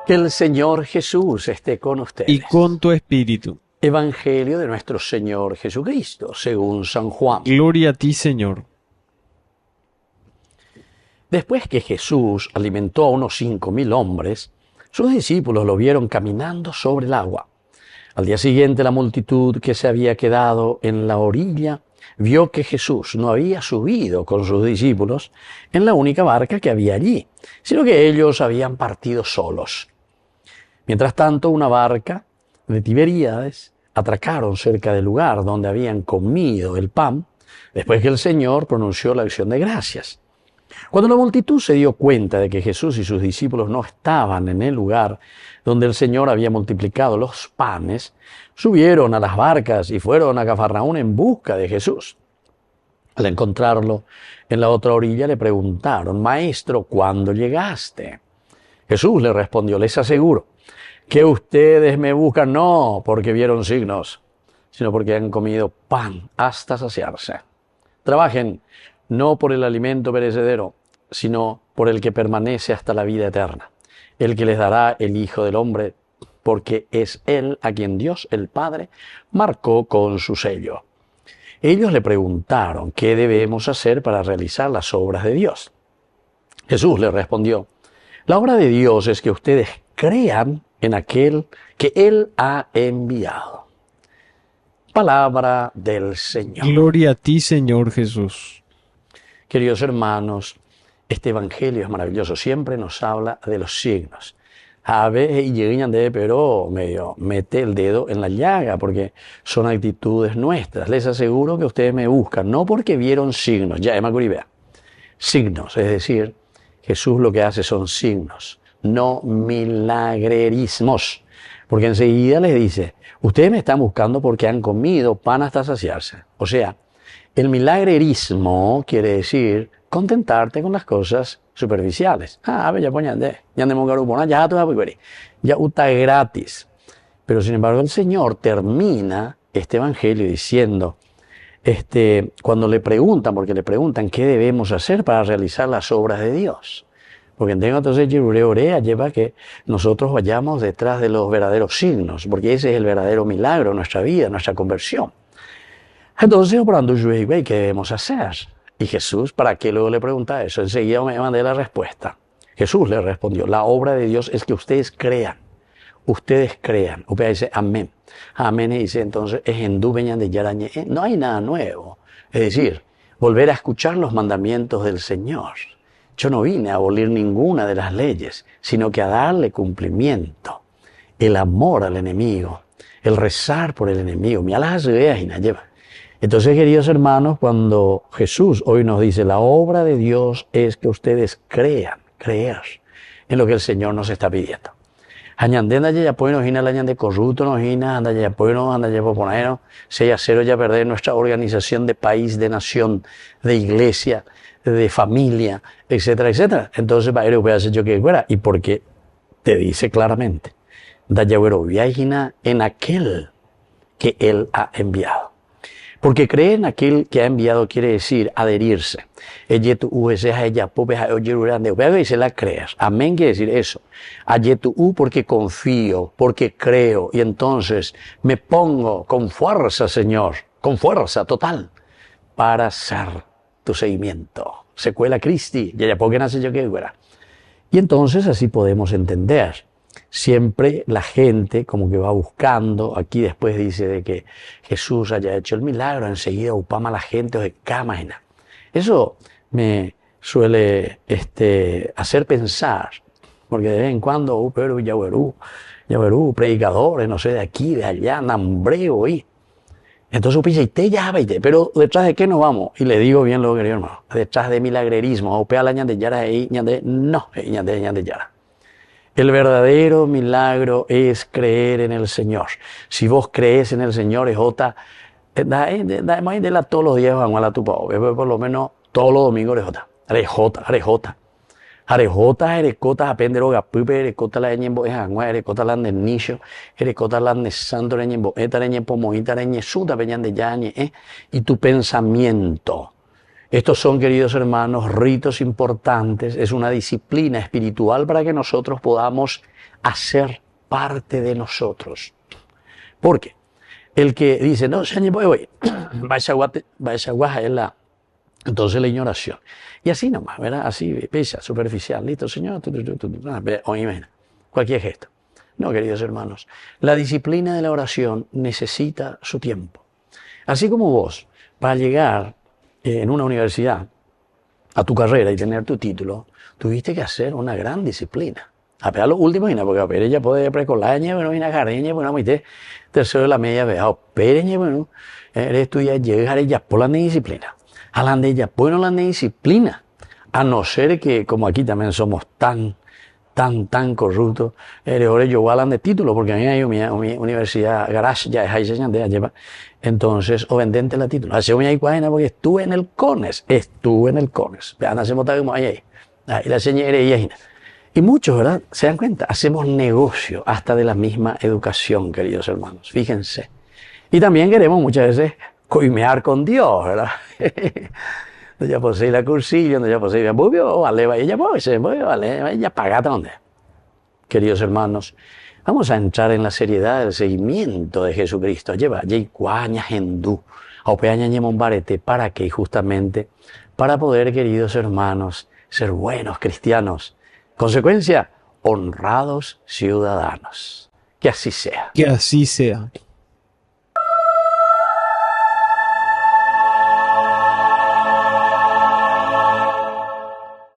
Que el Señor Jesús esté con ustedes. y con tu espíritu. Evangelio de nuestro Señor Jesucristo, según San Juan. Gloria a ti, Señor. Después que Jesús alimentó a unos 5.000 hombres, sus discípulos lo vieron caminando sobre el agua. Al día siguiente, la multitud que se había quedado en la orilla vio que Jesús no había subido con sus discípulos en la única barca que había allí, sino que ellos habían partido solos. Mientras tanto, una barca de Tiberíades atracaron cerca del lugar donde habían comido el pan, después que el Señor pronunció la acción de gracias. Cuando la multitud se dio cuenta de que Jesús y sus discípulos no estaban en el lugar donde el Señor había multiplicado los panes, subieron a las barcas y fueron a Cafarnaún en busca de Jesús. Al encontrarlo en la otra orilla le preguntaron: Maestro, ¿cuándo llegaste? Jesús le respondió: les aseguro que ustedes me buscan no porque vieron signos, sino porque han comido pan hasta saciarse. Trabajen no por el alimento perecedero, sino por el que permanece hasta la vida eterna, el que les dará el Hijo del Hombre, porque es Él a quien Dios el Padre marcó con su sello. Ellos le preguntaron: ¿qué debemos hacer para realizar las obras de Dios? Jesús les respondió: la obra de Dios es que ustedes crean en aquel que Él ha enviado. Palabra del Señor. Gloria a ti, Señor Jesús. Queridos hermanos, este evangelio es maravilloso. Siempre nos habla de los signos. A veces llegan de, pero medio mete el dedo en la llaga porque son actitudes nuestras. Les aseguro que ustedes me buscan, no porque vieron signos, ya Emma Curibea. Signos, es decir, Jesús lo que hace son signos, no milagrerismos. Porque enseguida les dice: ustedes me están buscando porque han comido pan hasta saciarse. O sea, el milagrerismo quiere decir contentarte con las cosas superficiales. Ya está gratis. Pero sin embargo el Señor termina este evangelio diciendo, cuando le preguntan, porque le preguntan qué debemos hacer para realizar las obras de Dios. Porque entonces Orea lleva que nosotros vayamos detrás de los verdaderos signos, porque ese es el verdadero milagro de nuestra vida, nuestra conversión. Entonces, ¿qué debemos hacer? Y Jesús, ¿para qué luego le pregunta eso? Enseguida me mandé la respuesta. Jesús le respondió: la obra de Dios es que ustedes crean. Ustedes crean. Usted dice amén. Amén, y dice entonces, es en de Yarañe. No hay nada nuevo. Es decir, volver a escuchar los mandamientos del Señor. Yo no vine a abolir ninguna de las leyes, sino que a darle cumplimiento. El amor al enemigo, el rezar por el enemigo. Entonces, queridos hermanos, cuando Jesús hoy nos dice: la obra de Dios es que ustedes crean, creer en lo que el Señor nos está pidiendo. Añandenda ya pues nos gina la de corrupto nos gina, anda ya pues no, anda ya ponernos, sea cero ya perder nuestra organización de país, de nación, de iglesia, de familia, etcétera, etcétera. Entonces, para él hacer yo que fuera, y porque te dice claramente: da ya viagina en aquel que Él ha enviado. Porque creer en aquel que ha enviado quiere decir adherirse. Se la creas. Amén quiere decir eso. Porque confío, porque creo. Y entonces me pongo con fuerza, Señor, con fuerza total, para hacer tu seguimiento. Secuela Christi, ya porque nace yo que fuera. Y entonces así podemos entender. Siempre la gente como que va buscando, aquí después dice de que Jesús haya hecho el milagro, enseguida upama la gente o de cámara. Eso me suele hacer pensar, porque de vez en cuando, pero yaverú, predicadores, no sé, de aquí, de allá, nambreo, y entonces piensa, pero ¿detrás de qué nos vamos? Y le digo bien lo que querido hermano, detrás de milagrerismo, no, yara. El verdadero milagro es creer en el Señor. Si vos crees en el Señor, es Jota, da todos los días van a la tupa, por lo menos todos los domingos es Jota. Arejota, erecota, apendero, pupe, erecota la ñembo, erecota la de nicho, erecota la de santo, ñembo, etareñe, pomoita, reñe, suta, peñan de yañe, y tu pensamiento. Estos son, queridos hermanos, ritos importantes, es una disciplina espiritual para que nosotros podamos hacer parte de nosotros. ¿Por qué? El que dice, no, Señor, voy, vaya es la... Entonces la ignoración. Y así nomás, ¿verdad? Así, pesa, superficial, listo, Señor, o imagina, cualquier gesto. No, queridos hermanos, la disciplina de la oración necesita su tiempo. Así como vos, para llegar en una universidad a tu carrera y tener tu título, tuviste que hacer una gran disciplina. A lo último, porque a ella puede precolar, bueno, y jardín, bueno, mite, tercero de la media, vea, pereña, bueno, eres tú ya llegar ella por la disciplina. Hablan de ella, bueno, la disciplina. A no ser que, como aquí también somos tan corruptos, ahora yo hablan de título, porque a mí hay una universidad, garage, ya es ahí se lleva. Entonces, o vendente la título. Hace una cuadena porque estuve en el CONES. Vean, hacemos tal como ahí. Ahí la señora y y muchos, ¿verdad? Se dan cuenta, hacemos negocio hasta de la misma educación, queridos hermanos. Fíjense. Y también queremos muchas veces coimear con Dios, ¿verdad? Ya posee la cursillo, ya posee la bubio, o aleva, ella puede, ella pagata donde. Queridos hermanos, vamos a entrar en la seriedad del seguimiento de Jesucristo. Lleva, cuaña hendú, aupeaña ñemombarete, ¿para qué? Justamente para poder, queridos hermanos, ser buenos cristianos. Consecuencia, honrados ciudadanos. Que así sea. Que así sea.